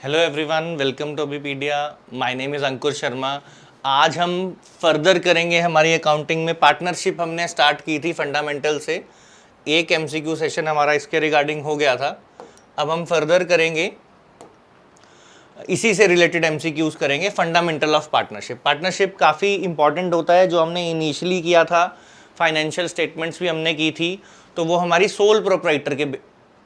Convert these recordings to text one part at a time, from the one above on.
Hello everyone, welcome to Abipedia. My name is Ankur Sharma. आज हम further करेंगे हमारी अकाउंटिंग में पार्टनरशिप। हमने स्टार्ट की थी फंडामेंटल से, एक एमसीक्यू सेशन हमारा इसके रिगार्डिंग हो गया था। अब हम फर्दर करेंगे, इसी से रिलेटेड एमसीक्यूज करेंगे, फंडामेंटल ऑफ पार्टनरशिप। पार्टनरशिप काफ़ी इंपॉर्टेंट होता है, जो हमने इनिशियली किया था, फाइनेंशियल स्टेटमेंट्स भी हमने की थी, तो वो हमारी सोल प्रोप्राइटर के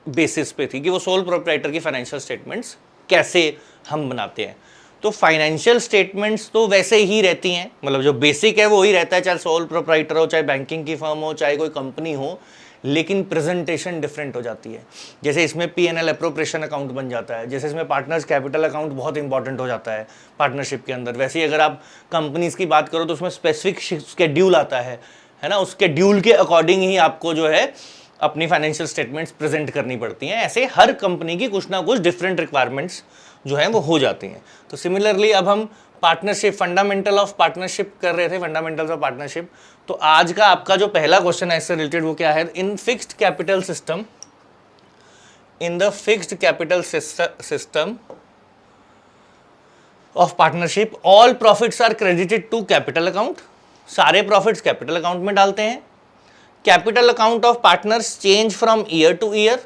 बेसिस पे थी कि वो सोल प्रोप्राइटर की फाइनेंशियल स्टेटमेंट्स कैसे हम बनाते हैं। तो फाइनेंशियल स्टेटमेंट्स तो वैसे ही रहती हैं, मतलब जो बेसिक है वो ही रहता है, चाहे सोल प्रोप्राइटर हो, चाहे बैंकिंग की फर्म हो, चाहे कोई कंपनी हो, लेकिन प्रेजेंटेशन डिफरेंट हो जाती है। जैसे इसमें P&L अप्रोप्रिएशन अकाउंट बन जाता है, जैसे इसमें पार्टनर्स कैपिटल अकाउंट बहुत इंपॉर्टेंट हो जाता है पार्टनरशिप के अंदर। वैसे ही अगर आप कंपनीज की बात करो तो उसमें स्पेसिफिक शेड्यूल आता है ना, उस शेड्यूल के अकॉर्डिंग ही आपको जो है अपनी फाइनेंशियल स्टेटमेंट्स प्रेजेंट करनी पड़ती हैं। ऐसे हर कंपनी की कुछ ना कुछ डिफरेंट रिक्वायरमेंट्स जो हैं वो हो जाती हैं। तो सिमिलरली अब हम पार्टनरशिप, फंडामेंटल ऑफ पार्टनरशिप कर रहे थे, फंडामेंटल्स ऑफ पार्टनरशिप। तो आज का आपका जो पहला क्वेश्चन है इससे रिलेटेड वो क्या है, in fixed capital system, in the fixed capital system of partnership all profits are credited to capital account. सारे प्रॉफिट्स कैपिटल अकाउंट में डालते हैं। Capital account of partners change from year to year.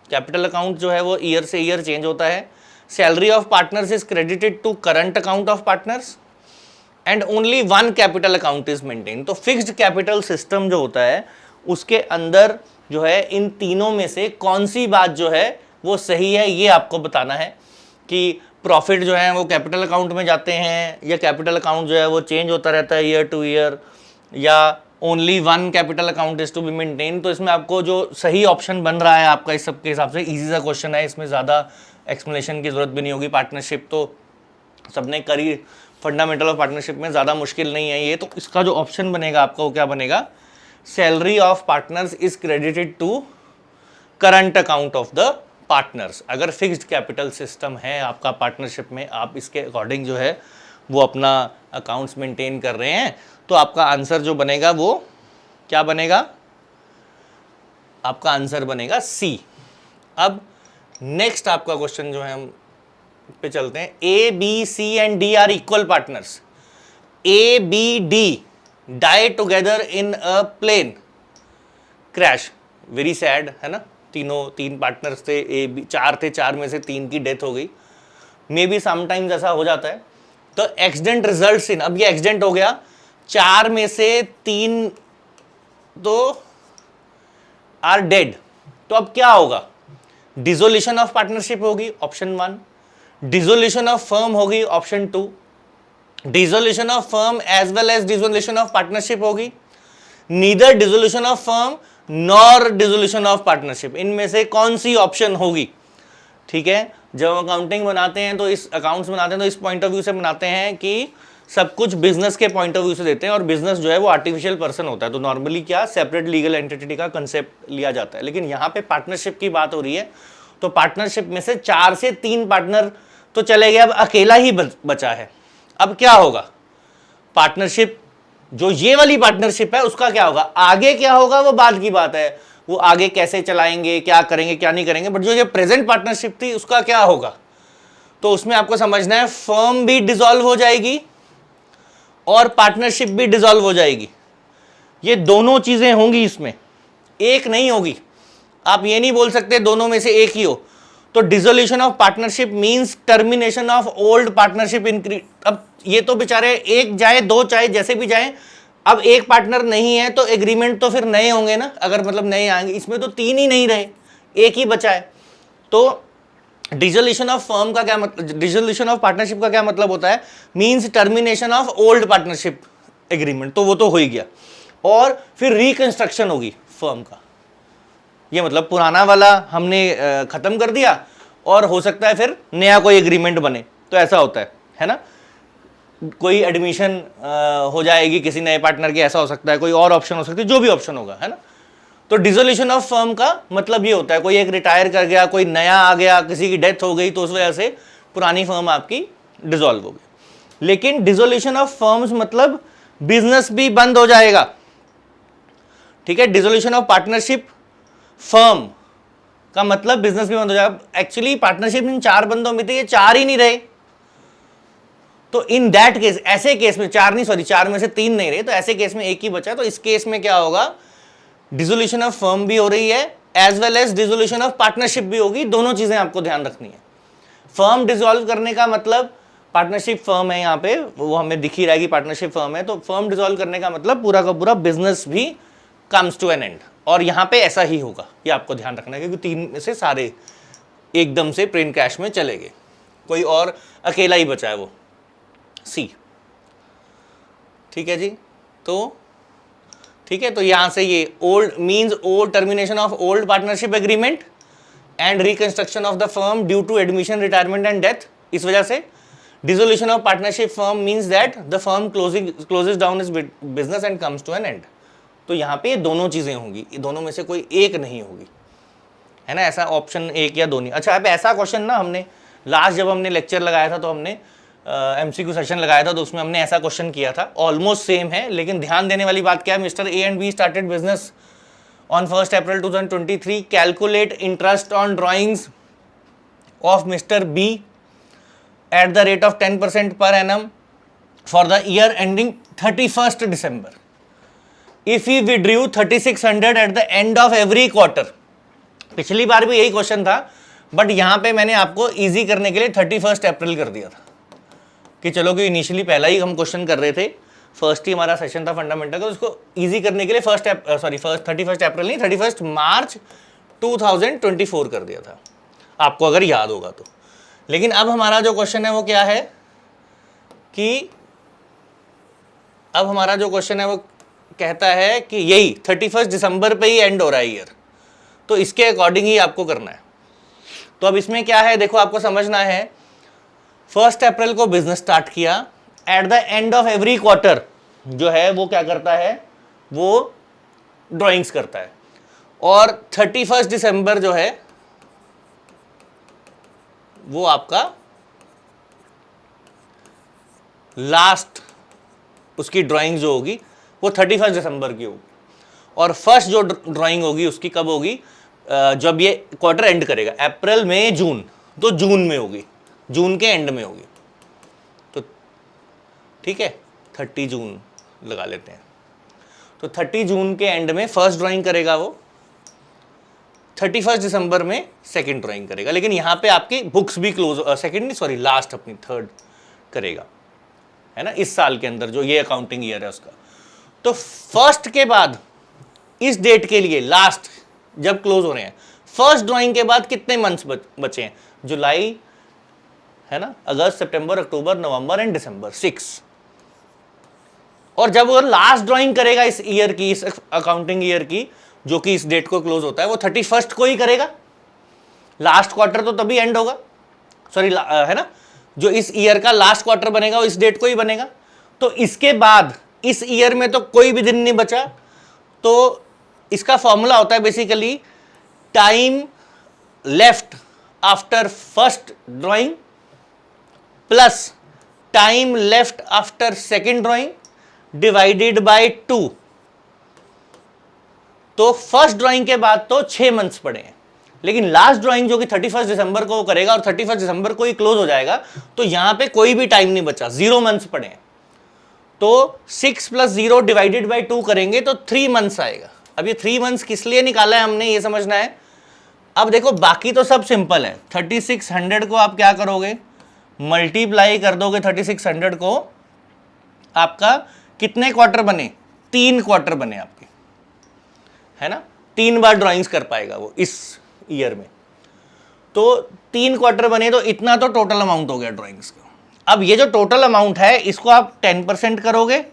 Capital account जो है वो year से year change होता है। Salary of partners is credited to current account of partners and only one capital account is maintain. तो fixed capital system जो होता है उसके अंदर जो है इन तीनों में से कौन सी बात जो है वो सही है, ये आपको बताना है कि प्रॉफिट जो है वो कैपिटल अकाउंट में जाते हैं या कैपिटल अकाउंट जो है वो चेंज होता रहता है ईयर टू ईयर, या only one capital account is to be maintain. तो इसमें आपको जो सही ऑप्शन बन रहा है आपका इस सब के हिसाब से, इजी सा क्वेश्चन है, इसमें ज़्यादा एक्सप्लेनेशन की जरूरत भी नहीं होगी। पार्टनरशिप तो सबने करी, फंडामेंटल ऑफ पार्टनरशिप में ज़्यादा मुश्किल नहीं है ये। तो इसका जो ऑप्शन बनेगा आपका वो क्या बनेगा, salary of partners is credited to current account of the partners. अगर फिक्स्ड कैपिटल सिस्टम है आपका पार्टनरशिप में, आप इसके अकॉर्डिंग जो है वो अपना अकाउंट्स मेंटेन कर रहे हैं, तो आपका आंसर जो बनेगा वो क्या बनेगा, आपका आंसर बनेगा सी। अब नेक्स्ट आपका क्वेश्चन जो है हम पे चलते हैं। A B C and D are equal partners. A B D die together in a plane crash. Very sad है ना, तीन पार्टनर्स थे, ए बी, चार थे, चार में से तीन की डेथ हो गई। मे बी समटाइम्स ऐसा हो जाता है। तो एक्सीडेंट रिजल्ट्स इन, अब ये एक्सीडेंट हो गया, चार में से तीन तो आर डेड, तो अब क्या होगा, डिसोल्यूशन ऑफ पार्टनरशिप होगी ऑप्शन 1, डिसोल्यूशन ऑफ फर्म होगी option 2, dissolution of firm as well as dissolution of partnership होगी, neither dissolution of firm nor dissolution of partnership. इनमें से कौन सी ऑप्शन होगी? ठीक है, जब अकाउंटिंग बनाते हैं तो इस अकाउंट्स बनाते हैं तो इस पॉइंट ऑफ व्यू से बनाते हैं कि सब कुछ बिजनेस के पॉइंट ऑफ व्यू से देते हैं, और बिजनेस जो है वो आर्टिफिशियल पर्सन होता है, तो नॉर्मली क्या सेपरेट लीगल एंटिटी का कंसेप्ट लिया जाता है। लेकिन यहाँ पे पार्टनरशिप की बात हो रही है, तो पार्टनरशिप में से 4 से 3 पार्टनर तो चले गए, अब अकेला ही बचा है। अब क्या होगा, पार्टनरशिप जो ये वाली पार्टनरशिप है उसका क्या होगा, आगे क्या होगा वो बाद की बात है, वो आगे कैसे चलाएंगे, क्या करेंगे क्या नहीं करेंगे, बट जो ये प्रेजेंट पार्टनरशिप थी उसका क्या होगा। तो उसमें आपको समझना है फर्म भी डिसॉल्व हो जाएगी और पार्टनरशिप भी डिसॉल्व हो जाएगी। ये दोनों चीजें होंगी, इसमें एक नहीं होगी। आप ये नहीं बोल सकते दोनों में से एक ही हो। तो dissolution of partnership means termination of old partnership increase. अब ये तो बेचारे एक जाए दो चाहे जैसे भी जाए, अब एक पार्टनर नहीं है तो एग्रीमेंट तो फिर नए होंगे ना, अगर मतलब नए आएंगे। इसमें तो 3 ही नहीं रहे, एक ही बचा है। तो डिसोल्यूशन ऑफ फर्म का क्या मतलब, डिसोल्यूशन ऑफ पार्टनरशिप का क्या मतलब होता है, means termination of old partnership agreement, तो वो तो हो ही गया, और फिर रिकंस्ट्रक्शन होगी फर्म का। ये मतलब पुराना वाला हमने खत्म कर दिया और हो सकता है फिर नया कोई एग्रीमेंट बने, तो ऐसा होता है ना। कोई एडमिशन हो जाएगी किसी नए पार्टनर की, ऐसा हो सकता है, कोई और ऑप्शन हो सकती है, जो भी ऑप्शन होगा, है ना। तो डिसोल्यूशन ऑफ फर्म का मतलब ये होता है कोई एक रिटायर कर गया, कोई नया आ गया, किसी की डेथ हो गई, तो उस वजह से पुरानी फर्म आपकी डिसॉल्व हो गई। लेकिन डिसोल्यूशन ऑफ फर्म्स मतलब बिजनेस भी बंद हो जाएगा, ठीक है। डिसोल्यूशन ऑफ पार्टनरशिप, फर्म का मतलब बिजनेस भी बंद हो जाएगा। एक्चुअली पार्टनरशिप इन 4 बंदों में थे, ये 4 ही नहीं रहे, तो इन दैट केस, ऐसे केस में 4 नहीं, सॉरी 4 में से 3 नहीं रहे, तो ऐसे केस में 1 ही बचा। तो इस केस में क्या होगा, डिसोल्यूशन ऑफ फर्म भी हो रही है as well as dissolution of partnership भी होगी। दोनों चीजें आपको ध्यान रखनी है। फर्म डिसॉल्व करने का मतलब, पार्टनरशिप फर्म है यहाँ पे, वो हमें दिख ही रहा है कि पार्टनरशिप फर्म है, तो फर्म डिसॉल्व करने का मतलब पूरा का पूरा बिजनेस भी कम्स टू एन एंड, और यहाँ पे ऐसा ही होगा, ये आपको ध्यान रखना है, क्योंकि 3 में से सारे एकदम से प्लेन क्रैश में चले गए, कोई और अकेला ही बचा है, वो सी। ठीक है जी, तो ठीक है, तो यहां से ये old means old termination of old partnership agreement and reconstruction of the firm due to admission, retirement and death. इस वजह से dissolution of partnership firm means that the firm closes down is business and comes to an end. तो यहाँ पे दोनों चीजें होंगी, दोनों में से कोई एक नहीं होगी, है ना, ऐसा ऑप्शन एक या दो नहीं। अच्छा, अब ऐसा क्वेश्चन ना हमने लास्ट जब हमने लेक्चर लगाया था, तो हमने एमसीक्यू सेशन लगाया था, तो उसमें हमने ऐसा क्वेश्चन किया था, ऑलमोस्ट सेम है, लेकिन ध्यान देने वाली बात क्या है, Mr A and B started business on 1 April 2023, calculate interest on drawings of Mr B at the rate of 10% per annum for the year ending 31 December if he withdrew 3600 at the end of every quarter. पिछली बार भी यही question था, but यहां पे मैंने आपको easy करने के लिए 31 अप्रैल कर दिया था, कि चलो कि इनिशियली पहला ही हम क्वेश्चन कर रहे थे, फर्स्ट ही हमारा सेशन था फंडामेंटल का, तो उसको इजी करने के लिए 31 अप्रैल नहीं, 31 मार्च 2024 कर दिया था, आपको अगर याद होगा तो। लेकिन अब हमारा जो क्वेश्चन है वो क्या है, कि अब हमारा जो क्वेश्चन है वो कहता है कि यही 31 दिसंबर पे ही एंड हो रहा है ईयर, तो इसके अकॉर्डिंग ही आपको करना है। तो अब इसमें क्या है, देखो आपको समझना है, 1 अप्रैल को बिजनेस स्टार्ट किया, eight the end of every quarter जो है वो क्या करता है, वो ड्राइंग्स करता है, और 31 दिसंबर जो है वो आपका लास्ट उसकी ड्राइंग जो होगी वो 31 दिसंबर की होगी, और फर्स्ट जो ड्राइंग होगी उसकी कब होगी, जब ये क्वार्टर एंड करेगा, अप्रैल मई जून, तो जून में होगी, जून के एंड में होगी। तो ठीक है, 30 जून लगा लेते हैं, तो 30 जून के एंड में फर्स्ट ड्राइंग करेगा वो, 31 दिसंबर में सेकंड ड्राइंग करेगा। लेकिन यहाँ पे आपकी बुक्स भी क्लोज, सेकंड नहीं सॉरी लास्ट अपनी थर्ड करेगा, है ना, इस साल के अंदर जो ये अकाउंटिंग ईयर है उसका। तो फर्स्ट के बाद इस डेट के लिए लास्ट जब क्लोज हो रहे हैं, फर्स्ट ड्राइंग के बाद कितने मंथ्स बचे हैं, जुलाई, है ना, अगस्त, सितंबर, अक्टूबर, नवंबर एंड दिसंबर, 6। और जब वो लास्ट ड्राइंग करेगा इस ईयर की, इस अकाउंटिंग ईयर की, जो कि इस डेट को क्लोज होता है, वो 31 को ही करेगा। लास्ट क्वार्टर तो तभी एंड होगा, सॉरी, है ना, जो इस ईयर का लास्ट क्वार्टर बनेगा वो इस डेट को ही बनेगा। तो इसके बाद इस ईयर में तो कोई भी दिन नहीं बचा, तो इसका फॉर्मूला होता है basically time left after first drawing plus time left after second drawing divided by 2। तो फर्स्ट ड्राइंग के बाद तो 6 मंथ्स पड़े हैं, लेकिन लास्ट ड्राइंग जो कि 31 दिसंबर को करेगा और 31 दिसंबर को ही क्लोज हो जाएगा, तो यहां पे कोई भी टाइम नहीं बचा, 0 मंथ्स पड़े हैं। तो 6 + 0 डिवाइडेड बाय 2 करेंगे तो 3 मंथ्स आएगा। अब ये 3 मंथ्स किस लिए निकाला है हमने, ये समझना है। अब देखो बाकी तो सब सिंपल है, 3600 को आप क्या करोगे, मल्टीप्लाई कर दोगे 3600 को, आपका कितने क्वार्टर बने, 3 क्वार्टर बने आपके, है ना, 3 बार ड्राइंग्स कर पाएगा वो इस ईयर में। तो 3 क्वार्टर बने, तो इतना तो टोटल अमाउंट हो गया ड्राइंग्स का। अब ये जो टोटल अमाउंट है इसको आप 10% करोगे,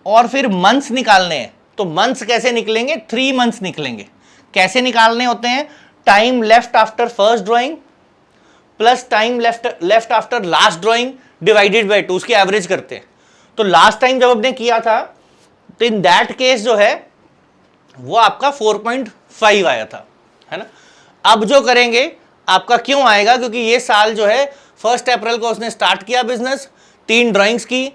और फिर मंथ्स निकालने हैं। तो मंथ्स कैसे निकलेंगे, 3 मंथ्स निकलेंगे। कैसे निकालने होते हैं, time left after first drawing plus time left after last drawing divided by 2, उसकी एवरेज करते हैं। तो लास्ट टाइम जब हमने किया था, तो इन दैट केस जो है वो आपका 4.5 आया था, है ना। अब जो करेंगे आपका क्यों आएगा, क्योंकि ये साल जो है 1 अप्रैल को उसने स्टार्ट किया बिजनेस, 3 ड्राइंग्स की,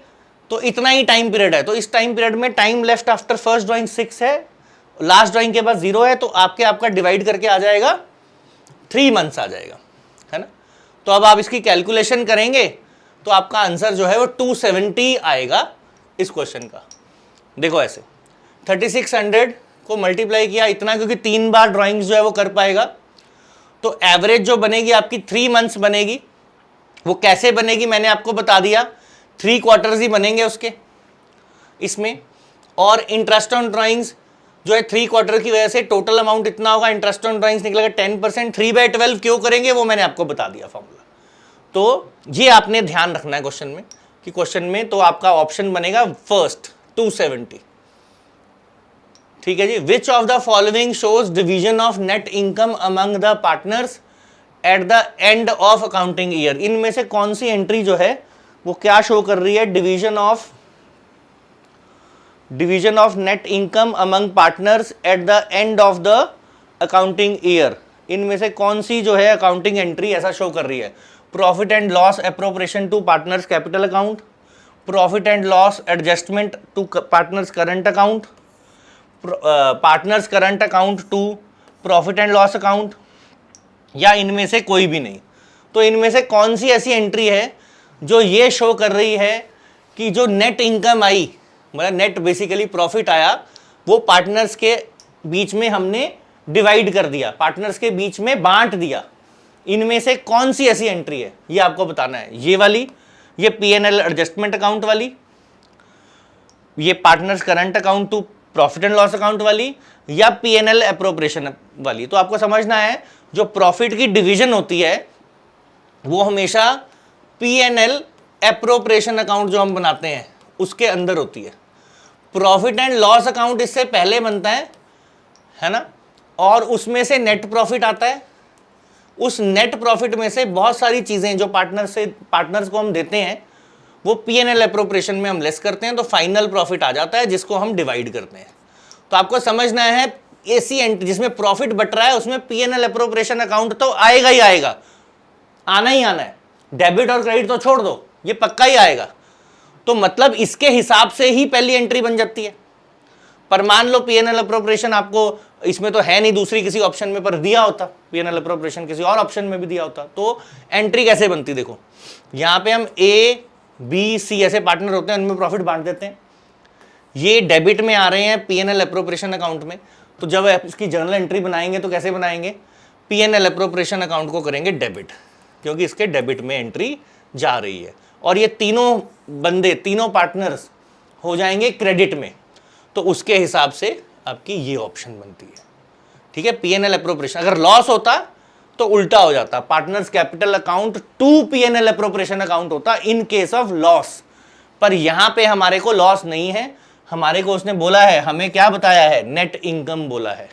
तो इतना ही टाइम पीरियड है। तो इस टाइम पीरियड में time left after first drawing 6 है, लास्ट ड्राइंग के बाद 0 है, तो आपका डिवाइड करके आ जाएगा 3 मंथ्स आ जाएगा, है ना। तो अब आप इसकी कैलकुलेशन करेंगे तो आपका आंसर जो है वो 270 आएगा इस क्वेश्चन का। देखो ऐसे 3600 को मल्टीप्लाई किया इतना, क्योंकि 3 बार ड्राइंग्स जो है वो कर पाएगा, तो एवरेज जो बनेगी आपकी 3 मंथ्स बनेगी। वो कैसे बनेगी मैंने आपको बता दिया, 3 क्वार्टर्स ही बनेंगे उसके इसमें। और इंटरेस्ट ऑन ड्राइंग्स जो है 3 क्वार्टर की वजह से टोटल अमाउंट इतना होगा, इंटरेस्ट ऑन ड्राइंग्स निकलेगा 10%। 3/12 क्यों करेंगे वो मैंने आपको बता दिया फॉर्मूला। तो ये आपने ध्यान रखना है क्वेश्चन में, कि क्वेश्चन में तो आपका ऑप्शन बनेगा फर्स्ट 270। ठीक है जी। Which of the following shows division of net income among the partners at the end of accounting year. इनमें से कौन सी एंट्री जो है वो क्या शो कर रही है, division of net income among partners at the end of the accounting year. इनमें से कौन सी जो है अकाउंटिंग एंट्री ऐसा शो कर रही है, profit and loss appropriation to partners capital account, profit and loss adjustment to partners current account, partners current account to profit and loss account, या इनमें से कोई भी नहीं। तो इनमें से कौन सी ऐसी एंट्री है जो ये शो कर रही है कि जो नेट इनकम आई, मतलब नेट बेसिकली प्रॉफिट आया, वो पार्टनर्स के बीच में हमने डिवाइड कर दिया, पार्टनर्स के बीच में बांट दिया। इनमें से कौन सी ऐसी एंट्री है ये आपको बताना है। ये वाली, ये P&L एडजस्टमेंट अकाउंट वाली, ये partners current account to profit and loss account वाली, या P&L एप्रोप्रिएशन वाली। तो आपको समझना है जो प्रॉफिट की डिवीजन होती है वो हमेशा P&L एप्रोप्रिएशन अकाउंट जो हम बनाते हैं उसके अंदर होती है। प्रॉफिट एंड लॉस अकाउंट इससे पहले बनता है ना, और उसमें से नेट प्रॉफिट आता है। उस नेट प्रॉफिट में से बहुत सारी चीजें जो पार्टनर्स को हम देते हैं वो P&L एप्रोप्रिएशन में हम लेस करते हैं, तो फाइनल प्रॉफिट आ जाता है जिसको हम डिवाइड करते हैं। तो आपको समझना है ऐसी एंट्री जिसमें प्रॉफिट बट रहा है उसमें P&L एप्रोप्रिएशन अकाउंट तो आएगा ही आएगा, आना ही आना है। डेबिट और क्रेडिट तो छोड़ दो, ये पक्का ही आएगा। तो मतलब इसके हिसाब से ही पहली एंट्री बन जाती है। पर मान लो P&L एप्रोप्रिएशन आपको इसमें तो है नहीं, दूसरी किसी ऑप्शन में पर दिया होता, P&L एप्रोप्रिएशन किसी और ऑप्शन में भी दिया होता, तो एंट्री कैसे बनती। देखो यहां पे हम A B C ऐसे पार्टनर होते हैं, उनमें प्रॉफिट बांट देते हैं। ये डेबिट में आ रहे हैं P&L एप्रोप्रिएशन अकाउंट में, तो जब आप इसकी जर्नल एंट्री बनाएंगे तो कैसे बनाएंगे, P&L एप्रोप्रिएशन अकाउंट को करेंगे डेबिट, क्योंकि इसके डेबिट में एंट्री जा रही है। और ये तीनों बंदे, तीनों पार्टनर्स हो जाएंगे क्रेडिट में, तो उसके हिसाब से आपकी ये ऑप्शन बनती है। ठीक है। P&L एप्रोप्रिएशन, अगर लॉस होता तो उल्टा हो जाता, partners capital account to P&L appropriation account होता इन केस ऑफ लॉस। पर यहां पे हमारे को लॉस नहीं है, हमारे को उसने बोला है, हमें क्या बताया है, नेट इनकम बोला है।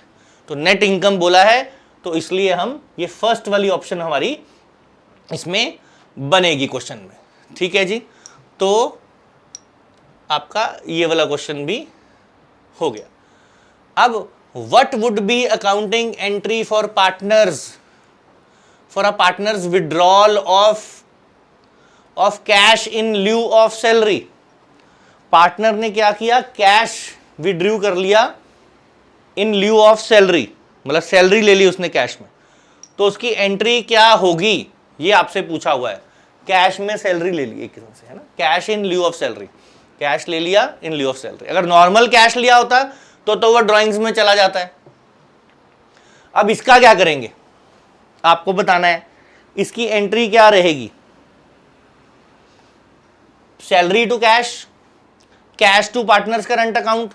तो नेट इनकम बोला है तो इसलिए हम ये फर्स्ट वाली ऑप्शन हमारी इसमें बनेगी क्वेश्चन में। ठीक है जी। तो आपका ये वाला क्वेश्चन भी हो गया। अब what would be accounting entry for partners, for a partners withdrawal of cash in lieu of salary. Partner ने क्या किया, कैश विड्रू कर लिया इन ल्यू ऑफ सैलरी, मतलब सैलरी ले ली उसने कैश में, तो उसकी एंट्री क्या होगी ये आपसे पूछा हुआ है। कैश में सैलरी ले ली एक किस्म से, है ना, cash in lieu of salary, cash ले लिया इन ल्यू ऑफ सैलरी। अगर नॉर्मल कैश लिया होता तो वो ड्राइंग्स में चला जाता है। अब इसका क्या करेंगे आपको बताना है, इसकी एंट्री क्या रहेगी, salary to cash, cash to partners current account,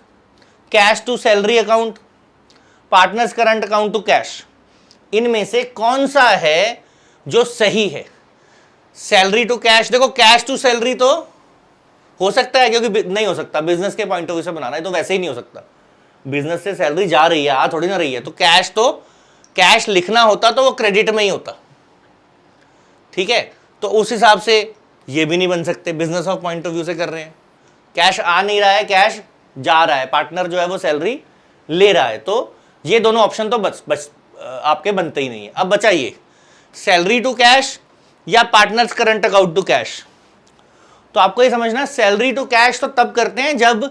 cash to salary account, partners current account to cash. इनमें से कौन सा है जो सही है। सैलरी टू कैश, देखो कैश टू सैलरी तो हो सकता है, क्योंकि नहीं हो सकता, बिजनेस के पॉइंट ऑफ व्यू से बनाना है तो वैसे ही नहीं हो सकता, बिजनेस से सैलरी जा रही है, आ थोड़ी ना रही है, तो कैश लिखना होता तो वो क्रेडिट में ही होता। ठीक है। तो उस हिसाब से ये भी नहीं बन सकते, business of point of view से कर रहे हैं, कैश आ नहीं रहा है, कैश जा रहा है, पार्टनर जो है वो सैलरी ले रहा है, तो ये दोनों ऑप्शन तो बच आपके बनते ही नहीं है। अब बचा ये सैलरी टू कैश या partners current account to cash. तो आपको ये समझना, सैलरी टू कैश तो तब करते हैं जब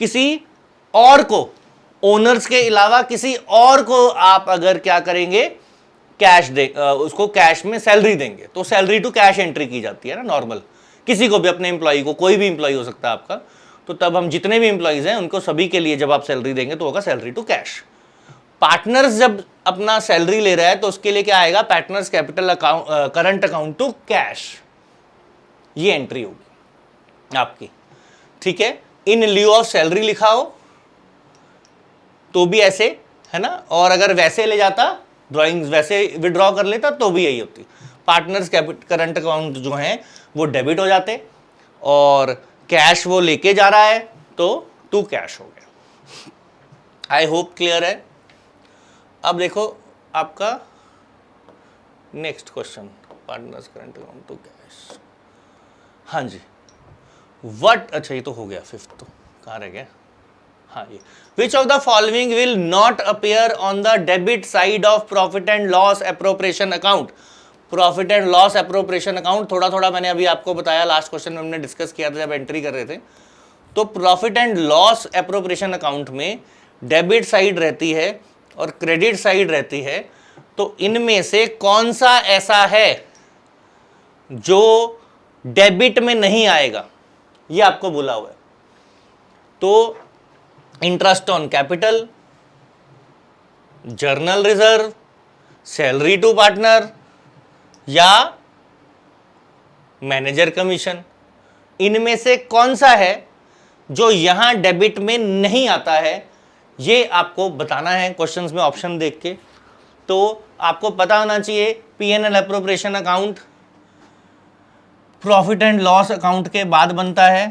किसी और को, ओनर्स के अलावा किसी और को आप अगर क्या करेंगे, कैश दे, उसको कैश में सैलरी देंगे, तो सैलरी टू कैश एंट्री की जाती है ना नॉर्मल, किसी को भी अपने एम्प्लॉय को, कोई भी एम्प्लॉय हो सकता है आपका, तो तब हम जितने भी एम्प्लॉयज हैं उनको सभी के लिए जब आप सैलरी देंगे तो होगा सैलरी टू कैश। पार्टनर्स जब अपना सैलरी ले रहा है तो उसके लिए क्या आएगा, partners capital account, current account to cash, ये एंट्री होगी आपकी। ठीक है, इन ल्यू ऑफ सैलरी लिखा हो तो भी ऐसे है ना, और अगर वैसे ले जाता ड्राइंग्स वैसे विड्रॉ कर लेता तो भी यही होती। पार्टनर्स करंट अकाउंट जो हैं वो डेबिट हो जाते और कैश वो लेके जा रहा है तो टू कैश हो गया। आई होप क्लियर है। अब देखो आपका next question, partners current account to cash. हाँ जी, व्हाट, अच्छा ये तो हो गया, फिफ्थ तो कहाँ रह गया, हाँ ये, विच of the following will not appear on the debit side of profit and loss appropriation account. Profit and loss appropriation account थोड़ा थोड़ा मैंने अभी आपको बताया, लास्ट क्वेश्चन में हमने डिस्कस किया था जब एंट्री कर रहे थे। तो profit and loss appropriation account में डेबिट साइड रहती है और क्रेडिट साइड रहती है, तो इनमें से कौन सा ऐसा है जो डेबिट में नहीं आएगा, ये आपको बोला हुआ है। तो interest on capital, general reserve, salary to partner या मैनेजर कमीशन, इनमें से कौन सा है जो यहां डेबिट में नहीं आता है, ये आपको बताना है क्वेश्चंस में ऑप्शन देख के। तो आपको पता होना चाहिए P&L appropriation account profit and loss account के बाद बनता है।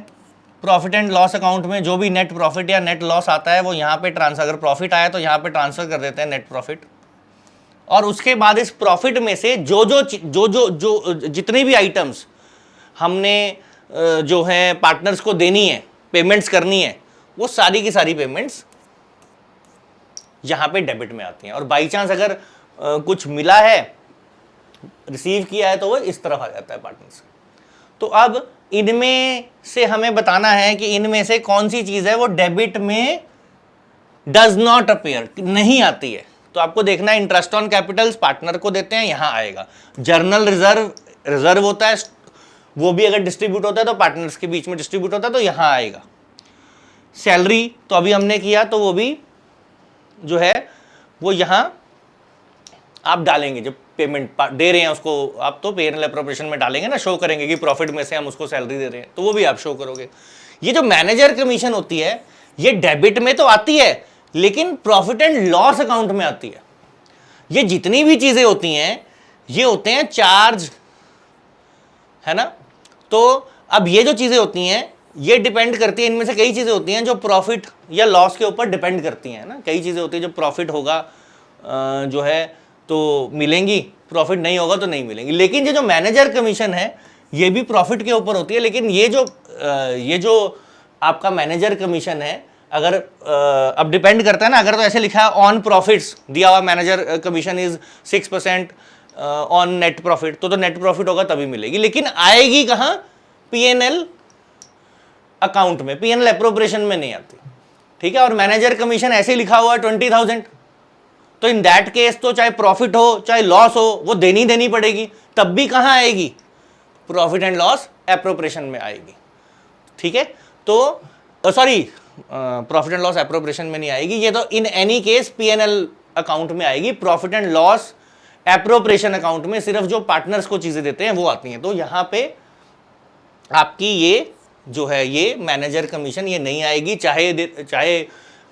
प्रॉफिट एंड लॉस अकाउंट में जो भी नेट प्रॉफिट या नेट लॉस आता है वो यहाँ पे ट्रांसफर, अगर प्रॉफिट आया तो यहाँ पे ट्रांसफर कर देते हैं नेट प्रॉफिट, और उसके बाद इस प्रॉफिट में से जो जो जो जो जो जितनी भी आइटम्स हमने जो है पार्टनर्स को देनी है, पेमेंट्स करनी है, वो सारी की सारी पेमेंट्स यहाँ पे डेबिट में आती हैं। और बाई चांस अगर कुछ मिला है, रिसीव किया है, तो वो इस तरफ आ जाता है पार्टनर्स। तो अब इनमें से हमें बताना है कि इनमें से कौन सी चीज है वो डेबिट में डज नॉट अपीयर, नहीं आती है। तो आपको देखना है इंटरेस्ट ऑन कैपिटल्स पार्टनर को देते हैं, यहां आएगा। जर्नल रिजर्व होता है, वो भी अगर डिस्ट्रीब्यूट होता है तो पार्टनर्स के बीच में डिस्ट्रीब्यूट होता है, तो यहां आएगा। सैलरी तो अभी हमने किया, तो वो भी जो है वो यहां आप डालेंगे, जब पेमेंट दे रहे हैं उसको आप, तो P&L एप्रोप्रिएशन में डालेंगे ना, शो करेंगे कि प्रॉफिट में से हम उसको सैलरी दे रहे हैं, तो वो भी आप शो करोगे। ये जो मैनेजर कमीशन होती है ये डेबिट में तो आती है लेकिन प्रॉफिट एंड लॉस अकाउंट में आती है। ये जितनी भी चीजें होती हैं ये होते हैं चार्ज, है ना। तो अब ये जो चीजें होती हैं ये डिपेंड करती है, इनमें से कई चीजें होती हैं जो प्रॉफिट या लॉस के ऊपर डिपेंड करती हैं ना। कई चीजें होती हैं जो प्रॉफिट होगा जो है तो मिलेंगी, प्रॉफिट नहीं होगा तो नहीं मिलेंगी। लेकिन ये जो मैनेजर कमीशन है ये भी प्रॉफिट के ऊपर होती है, लेकिन ये जो आपका मैनेजर कमीशन है, अगर अब डिपेंड करता है ना, अगर तो ऐसे लिखा है ऑन प्रॉफिट्स दिया हुआ manager commission is 6% on net profit, तो नेट प्रॉफिट होगा तभी मिलेगी। लेकिन आएगी कहाँ, P&L अकाउंट में, P&L एप्रोप्रिएशन में नहीं आती। ठीक है, और मैनेजर कमीशन ऐसे लिखा हुआ है 20,000, तो इन दैट केस तो चाहे प्रॉफिट हो चाहे लॉस हो वो देनी पड़ेगी, तब भी कहां आएगी, प्रॉफिट एंड लॉस एप्रोप्रिएशन में आएगी। ठीक है, तो sorry profit and loss appropriation में नहीं आएगी, ये तो इन एनी केस P&L अकाउंट में आएगी। Profit and loss appropriation account में सिर्फ जो पार्टनर्स को चीजें देते हैं वो आती हैं। तो यहां पे आपकी ये जो है ये मैनेजर कमीशन ये नहीं आएगी, चाहे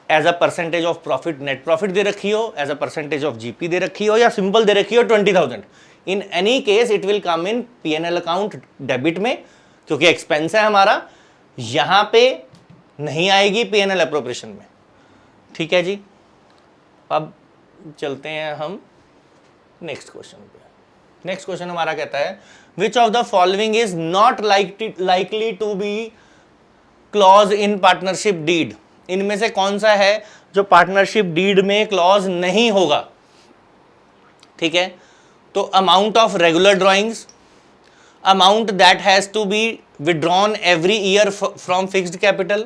as a percentage of profit net profit दे रखी हो, as a percentage of GP दे रखी हो, या सिंपल दे रखी हो 20,000। In any case it will come in P&L account debit में, क्योंकि एक्सपेंस है हमारा, यहां पे नहीं आएगी P&L एप्रोप्रिएशन में। ठीक है जी, अब चलते हैं हम नेक्स्ट क्वेश्चन पे। नेक्स्ट क्वेश्चन हमारा कहता है which of the following is not likely to be clause in partnership deed. इनमें से कौन सा है जो पार्टनरशिप डीड में क्लॉज नहीं होगा। ठीक है, तो amount of regular drawings, amount that has to be withdrawn every year from fixed capital,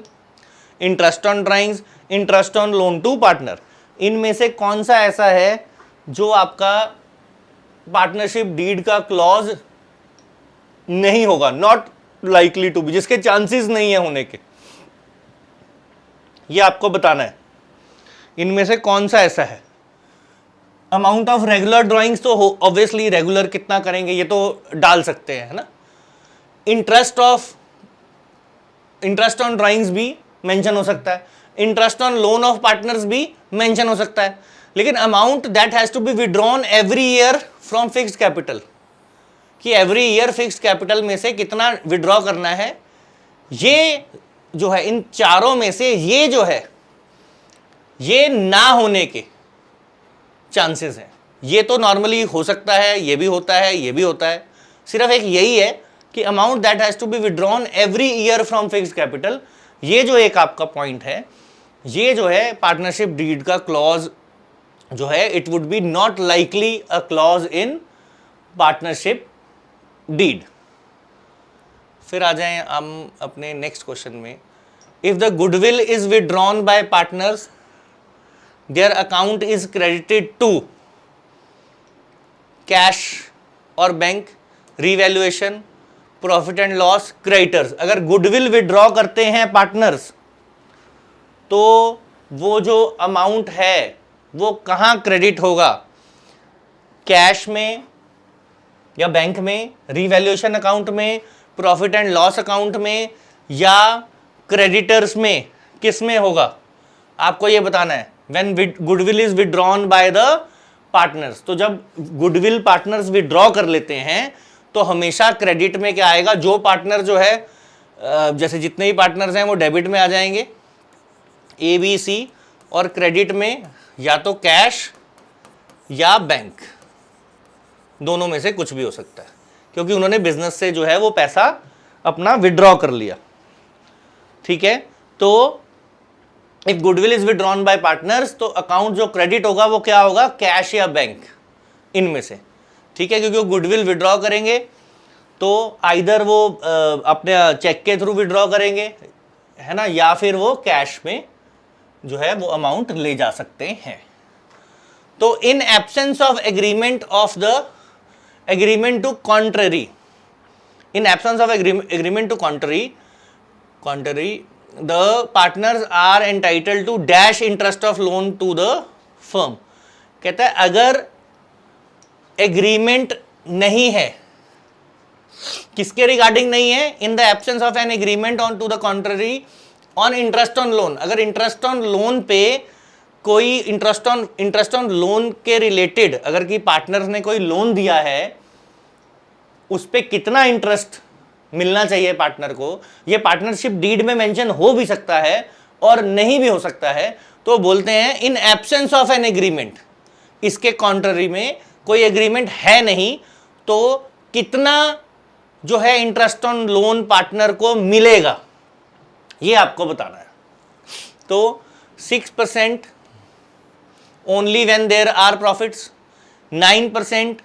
interest on drawings, interest on loan to partner. इनमें से कौन सा ऐसा है जो आपका पार्टनरशिप डीड का क्लॉज नहीं होगा, नॉट लाइकली टू बी, जिसके चांसेस नहीं है होने के, ये आपको बताना है इनमें से कौन सा ऐसा है। अमाउंट ऑफ रेगुलर ड्राइंग्स तो ऑब्वियसली रेगुलर कितना करेंगे ये तो डाल सकते हैं, है ना। इंटरेस्ट ऑन ड्राइंग्स भी मेंशन हो सकता है, interest on loan of partners भी मेंशन हो सकता है, लेकिन amount that has to be withdrawn every year from fixed capital, कि एवरी ईयर फिक्स्ड कैपिटल में से कितना विड्रॉ करना है, ये जो है इन चारों में से ये जो है ये ना होने के चांसेस हैं। ये तो नॉर्मली हो सकता है, ये भी होता है, ये भी होता है, सिर्फ एक यही है कि amount that has to be withdrawn every year from fixed capital, ये जो एक आपका पॉइंट है, ये जो है पार्टनरशिप डीड का क्लॉज जो है it would be not likely a clause in partnership deed. फिर आ जाएं हम अपने नेक्स्ट क्वेश्चन में। If the goodwill is withdrawn by partners their account is credited to cash और bank, revaluation, profit and loss, creditors. अगर goodwill withdraw करते हैं पार्टनर्स तो वो जो अमाउंट है वो कहाँ क्रेडिट होगा, कैश में या बैंक में, रीवैल्यूएशन अकाउंट में, प्रॉफिट एंड लॉस अकाउंट में, या क्रेडिटर्स में, किस में होगा आपको ये बताना है। When goodwill is withdrawn by the partners, तो जब गुडविल पार्टनर्स विड्रॉ कर लेते हैं तो हमेशा क्रेडिट में क्या आएगा, जो पार्टनर जो है जैसे जितने ही पार्टनर्स हैं वो डेबिट में आ जाएंगे ए बी सी, और क्रेडिट में या तो कैश या बैंक, दोनों में से कुछ भी हो सकता है, क्योंकि उन्होंने बिजनेस से जो है वो पैसा अपना विड्रॉ कर लिया। ठीक है, तो if goodwill is withdrawn by partners तो अकाउंट जो क्रेडिट होगा वो क्या होगा, कैश या बैंक, इनमें से। ठीक है, क्योंकि वो गुडविल विड्रॉ करेंगे तो आइदर वो अपने चेक के थ्रू विड्रॉ करेंगे, है ना, या फिर वो कैश में जो है वो अमाउंट ले जा सकते हैं। तो in absence of agreement of the agreement to contrary, in absence of agreement to contrary the partners are entitled to dash interest of loan to the firm. कहता है अगर एग्रीमेंट नहीं है, किसके रिगार्डिंग नहीं है, in the absence of an agreement on to the contrary on interest on loan, अगर interest on loan पे कोई इंटरेस्ट ऑन लोन के रिलेटेड अगर कि पार्टनर्स ने कोई लोन दिया है, उस पे कितना इंटरेस्ट मिलना चाहिए पार्टनर को, ये पार्टनरशिप डीड में मेंशन हो भी सकता है और नहीं भी हो सकता है, तो बोलते हैं इन एब्सेंस ऑफ एन एग्रीमेंट, इसके कॉन्ट्ररी में कोई एग्रीमेंट है नहीं, तो कितना जो है इंटरेस्ट ऑन लोन पार्टनर को मिलेगा ये आपको बताना है। तो 6% only when there are profits, 9%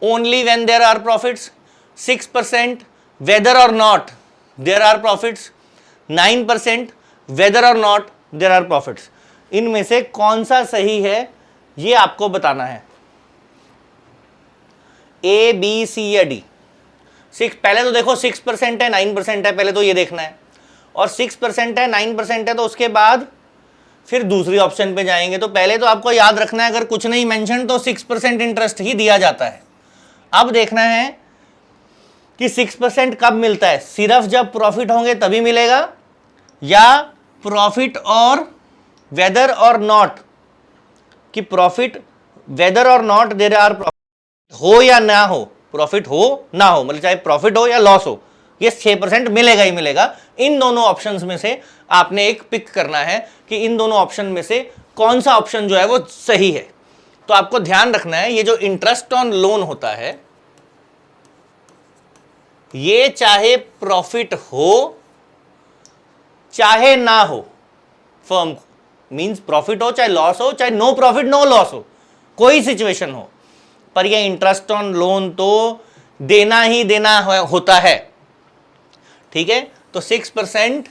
only when there are profits, 6% whether or not there are profits, 9% whether or not there are profits। इनमें से कौन सा सही है ये आपको बताना है, ए बी सी या डी। पहले तो देखो 6% है 9% है, पहले तो ये देखना है, और 6% है 9% है तो उसके बाद फिर दूसरी ऑप्शन पे जाएंगे। तो पहले तो आपको याद रखना है अगर कुछ नहीं मेंशन तो 6% इंटरेस्ट ही दिया जाता है। अब देखना है कि 6% कब मिलता है, सिर्फ जब प्रॉफिट होंगे तभी मिलेगा, या प्रॉफिट और वेदर और नॉट, कि प्रॉफिट वेदर और नॉट देयर आर प्रॉफिट हो या ना हो, प्रॉफिट हो ना हो, मतलब चाहे प्रॉफिट हो या लॉस हो, ये 6% मिलेगा ही मिलेगा। इन दोनों ऑप्शंस में से आपने एक पिक करना है कि इन दोनों ऑप्शन में से कौन सा ऑप्शन जो है वो सही है। तो आपको ध्यान रखना है ये जो इंटरेस्ट ऑन लोन होता है ये चाहे प्रॉफिट हो चाहे ना हो, फर्म को मींस प्रॉफिट हो चाहे लॉस हो, चाहे नो प्रॉफिट नो लॉस हो, कोई सिचुएशन हो, पर ये इंटरेस्ट ऑन लोन तो देना ही देना होता है। ठीक है, तो 6%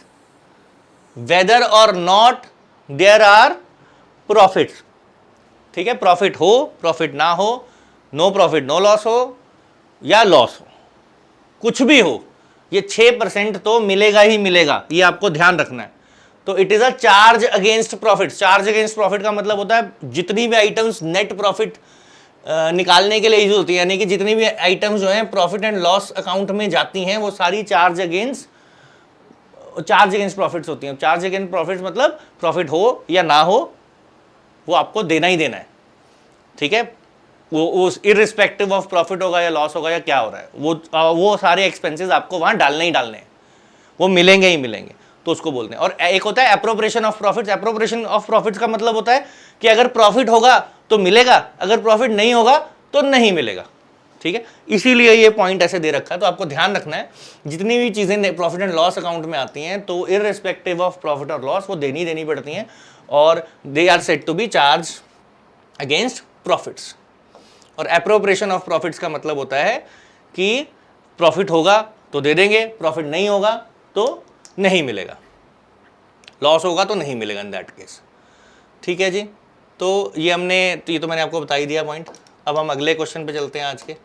वेदर और नॉट देयर आर प्रॉफिट्स। ठीक है, प्रॉफिट हो प्रॉफिट ना हो, नो प्रॉफिट नो लॉस हो या लॉस हो, कुछ भी हो, ये 6% तो मिलेगा ही मिलेगा, ये आपको ध्यान रखना है। तो it is a charge against profit. Charge against profit का मतलब होता है जितनी भी आइटम्स नेट प्रॉफिट निकालने के लिए यूज होती है, यानी कि जितनी भी आइटम्स जो हैं प्रॉफिट एंड लॉस अकाउंट में जाती हैं वो सारी चार्ज अगेंस्ट प्रॉफिट्स होती हैं। चार्ज अगेंस्ट प्रॉफिट्स मतलब प्रॉफिट हो या ना हो वो आपको देना ही देना है, ठीक है। वो इररिस्पेक्टिव ऑफ प्रॉफिट होगा या लॉस होगा या क्या हो रहा है, वो सारे एक्सपेंसेस आपको वहां डालने ही डालने हैं, वो मिलेंगे ही मिलेंगे, तो उसको बोलते हैं। और एक होता है appropriation of profits. Appropriation of profits का मतलब होता है कि अगर प्रॉफिट होगा तो मिलेगा, अगर प्रॉफिट नहीं होगा तो नहीं मिलेगा, ठीक है। इसीलिए ये पॉइंट ऐसे दे रखा है, तो आपको ध्यान रखना है जितनी भी चीजें प्रॉफिट एंड लॉस अकाउंट में आती हैं तो इररिस्पेक्टिव ऑफ प्रॉफिट और लॉस वो देनी पड़ती हैं, और they are said to be charge against profits. और एप्रोप्रिएशन ऑफ प्रॉफिट्स का मतलब होता है कि प्रॉफिट होगा तो दे देंगे, प्रॉफिट नहीं होगा तो नहीं मिलेगा, लॉस होगा तो नहीं मिलेगा इन दैट केस, ठीक है जी। तो ये मैंने आपको बता ही दिया पॉइंट। अब हम अगले क्वेश्चन पे चलते हैं आज के।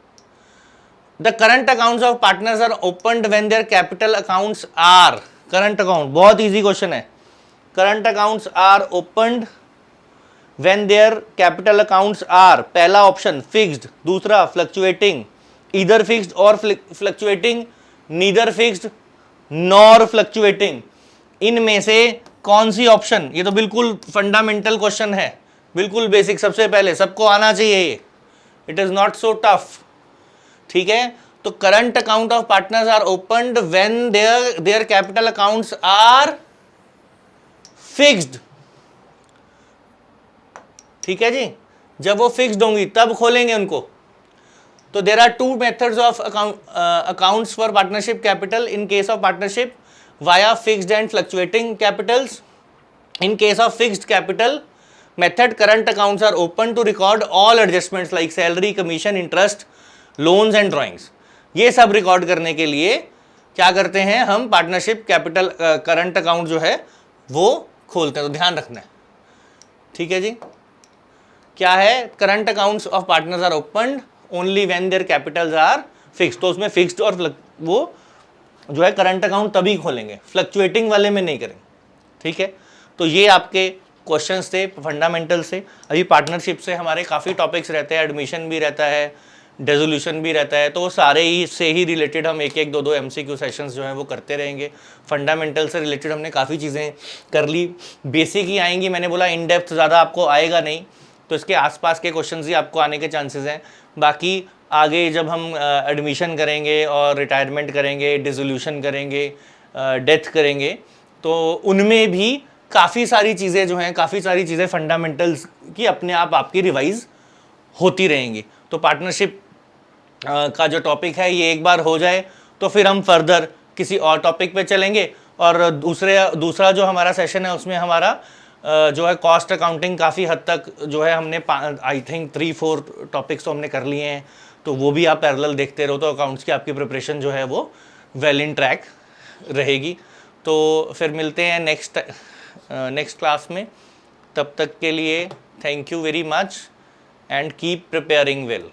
The current accounts of partners are opened when their capital accounts are, current account बहुत इजी क्वेश्चन है। Current accounts are opened when their capital accounts are, पहला ऑप्शन फिक्स्ड, दूसरा फ्लक्चुएटिंग, इधर फिक्स्ड और fluctuating, neither fixed nor fluctuating. इनमें से कौन C option, ये तो बिल्कुल फंडामेंटल क्वेश्चन है, बिल्कुल बेसिक, सबसे पहले सबको आना चाहिए ये, it is not so tough, ठीक है। तो current account of partners are opened when their capital accounts are fixed, ठीक है जी, जब वो फिक्स्ड होंगी तब खोलेंगे उनको। तो there are two methods of accounts for partnership capital in case of partnership via fixed and fluctuating capitals. In case of fixed capital method current accounts are open to record all adjustments like salary, commission, interest, loans and drawings. ये सब record करने के लिए क्या करते हैं हम, partnership capital current account जो है वो खोलते हैं, तो ध्यान रखना है, ठीक है जी। क्या है, current accounts of partners are opened only when their capitals are fixed. तो उसमें फिक्स्ड और वो जो है करंट अकाउंट तभी खोलेंगे, फ्लक्चुएटिंग वाले में नहीं करेंगे, ठीक है। तो ये आपके क्वेश्चंस थे फंडामेंटल से। अभी पार्टनरशिप से हमारे काफ़ी टॉपिक्स रहते हैं, एडमिशन भी रहता है, डेजोल्यूशन भी रहता है, तो वो सारे ही से ही रिलेटेड हम एक एक दो दो MCQ सेशंस जो हैं वो करते रहेंगे। फंडामेंटल से रिलेटेड हमने काफ़ी चीज़ें कर ली, बेसिक ही आएंगी, मैंने बोला इन डेप्थ ज़्यादा आपको आएगा नहीं, तो इसके आसपास के क्वेश्चंस ही आपको आने के चांसेस हैं। बाकी आगे जब हम एडमिशन करेंगे और रिटायरमेंट करेंगे, डिसोल्यूशन करेंगे, डेथ करेंगे, तो उनमें भी काफ़ी सारी चीज़ें जो हैं, काफ़ी सारी चीज़ें फंडामेंटल्स की अपने आप आपकी रिवाइज होती रहेंगी। तो पार्टनरशिप का जो टॉपिक है ये एक बार हो जाए तो फिर हम फर्दर किसी और टॉपिक पे चलेंगे, और दूसरा जो हमारा सेशन है उसमें हमारा जो है कॉस्ट अकाउंटिंग काफ़ी हद तक जो है हमने आई थिंक 3-4 टॉपिक्स तो हमने कर लिए हैं, तो वो भी आप पैरेलल देखते रहो, तो अकाउंट्स की आपकी प्रिपरेशन जो है वो वेल इन ट्रैक रहेगी। तो फिर मिलते हैं नेक्स्ट क्लास में, तब तक के लिए thank you very much and keep preparing well.